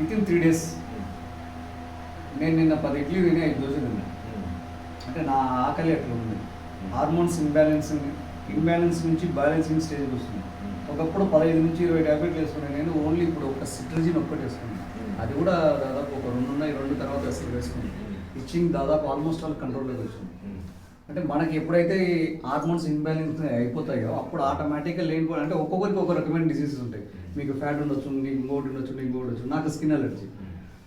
Within 3 days నేను నిన్న 10 ఇడ్లీ తిని 5 దోశలు తిన్నా. అంటే నా ఆకలి అట్లా ఉంది. హార్మోన్స్ ఇంబ్యాలెన్స్ నుంచి బ్యాలెన్సింగ్ స్టేజ్కి వస్తుంది. ఒకప్పుడు 15 నుంచి 20 ట్యాబ్లెట్లు వేసుకున్నాను నేను. ఓన్లీ ఇప్పుడు ఒక సిట్రజిన్ ఒక్కటి వేసుకున్నాను. అది కూడా దాదాపు ఒక 2 ఉన్నాయి. 2 తర్వాత అసలు వేసుకున్నాను. ఇచ్చింగ్ దాదాపు ఆల్మోస్ట్ ఆల్ కంట్రోల్లోకి వచ్చింది. అంటే మనకి ఎప్పుడైతే హార్మోన్స్ ఇంబ్యాలెన్స్ అయిపోతాయో అప్పుడు ఆటోమేటిక్గా లేనిపోయి అంటే ఒక్కొక్కరికి ఒక రకమైన డిసీజెస్ ఉంటాయి. మీకు ఫ్యాట్ ఉండొచ్చు, నీకు ఇంకోటి ఉండొచ్చు. నాకు స్కిన్ అలర్జీ.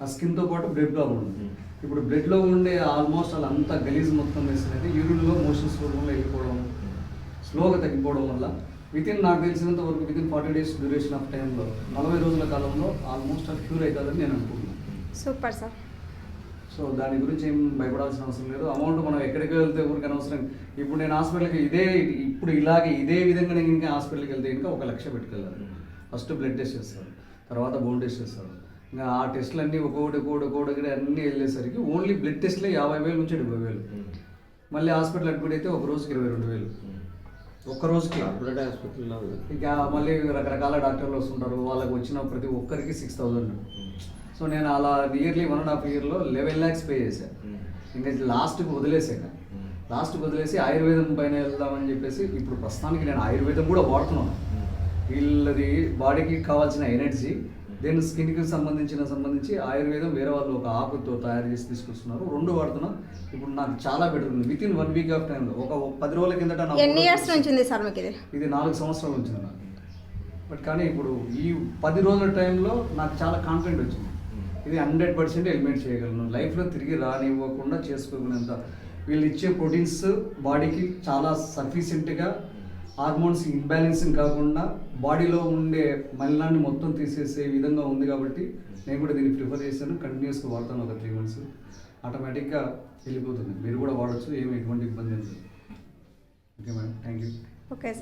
ఆ స్కిన్తో పాటు బ్లడ్ ప్రాబ్లం ఉంది. ఇప్పుడు బ్లడ్లో ఉండే ఆల్మోస్ట్ అలా అంతా గలీజ్ మొత్తం వేసినది యూరిన్లో మోషన్స్ రూపంలో వెళ్ళిపోవడం, స్లోగా తగ్గిపోవడం వల్ల నాకు తెలిసినంత వరకు వితిన్ 40 days డ్యూరేషన్ ఆఫ్ టైంలో 40 రోజుల కాలంలో ఆల్మోస్ట్ అది క్యూర్ అవుతుందని నేను అనుకుంటున్నాను. Super sir. సో దాని గురించి ఏం భయపడాల్సిన అవసరం లేదు. అమౌంట్ మనం ఎక్కడికి వెళ్తే ఊరికి అనవసరం. ఇప్పుడు నేను హాస్పిటల్కి ఇదే విధంగా నేను ఇంకా హాస్పిటల్కి వెళ్తే ఇంకా 1 లక్ష పెట్టుకెళ్ళాలి. ఫస్ట్ బ్లడ్ టెస్ట్ చేస్తారు, తర్వాత బోన్ టెస్ట్ చేస్తారు. ఇంకా ఆ టెస్టులు అన్నీ ఒక్కొక్కటి అన్నీ వెళ్ళేసరికి ఓన్లీ బ్లడ్ టెస్ట్లే 50,000 నుంచి 70,000. మళ్ళీ హాస్పిటల్ అడ్మిట్ అయితే ఒక రోజుకి 22,000 ఒక్క రోజుకి. హాస్పిటల్లో ఇక మళ్ళీ రకరకాల డాక్టర్లు వస్తుంటారు. వాళ్ళకి వచ్చిన ప్రతి ఒక్కరికి 6,000. సో నేను అలా నియర్లీ 1.5 yearలో 11 lakhs పే చేశాను. ఇంకా లాస్ట్కి వదిలేసి ఆయుర్వేదం పైన వెళ్దామని చెప్పేసి ఇప్పుడు ప్రస్తుతానికి నేను ఆయుర్వేదం కూడా వాడుతున్నాను. వీళ్ళది బాడీకి కావాల్సిన ఎనర్జీ, దెన్ స్కిన్కి సంబంధించి ఆయుర్వేదం వేరే వాళ్ళు ఒక ఆకుతో తయారు చేసి తీసుకొస్తున్నారు. 2 వాడుతున్నాం. ఇప్పుడు నాకు చాలా బెటర్ ఉంది. వితిన్ 1 week ఆఫ్ టైంలో ఒక 10 రోజుల కిందట ఎన్ని ఇయర్స్ నుంచి ఉంది సార్ మీకు ఇది 4 సంవత్సరాల నుంచి నాకు. బట్ కానీ ఇప్పుడు ఈ 10 రోజుల టైంలో నాకు చాలా కాన్ఫిడెంట్ వచ్చింది. ఇది 100% ఎలిమినేట్ చేయగలను. లైఫ్లో తిరిగి రానివ్వకుండా చేసుకోగలంత. వీళ్ళు ఇచ్చే ప్రోటీన్స్ బాడీకి చాలా సఫిషియెంట్గా హార్మోన్స్ ఇంబ్యాలెన్సింగ్ కాకుండా బాడీలో ఉండే మలినాన్ని మొత్తం తీసేసే విధంగా ఉంది. కాబట్టి నేను కూడా దీన్ని ప్రిఫర్ చేశాను. కంటిన్యూస్గా వాడతాను. ఒక 3 months ఆటోమేటిక్గా వెళ్ళిపోతుంది. మీరు కూడా వాడచ్చు. ఎటువంటి ఇబ్బంది లేదు. Okay madam, thank you. Okay sir.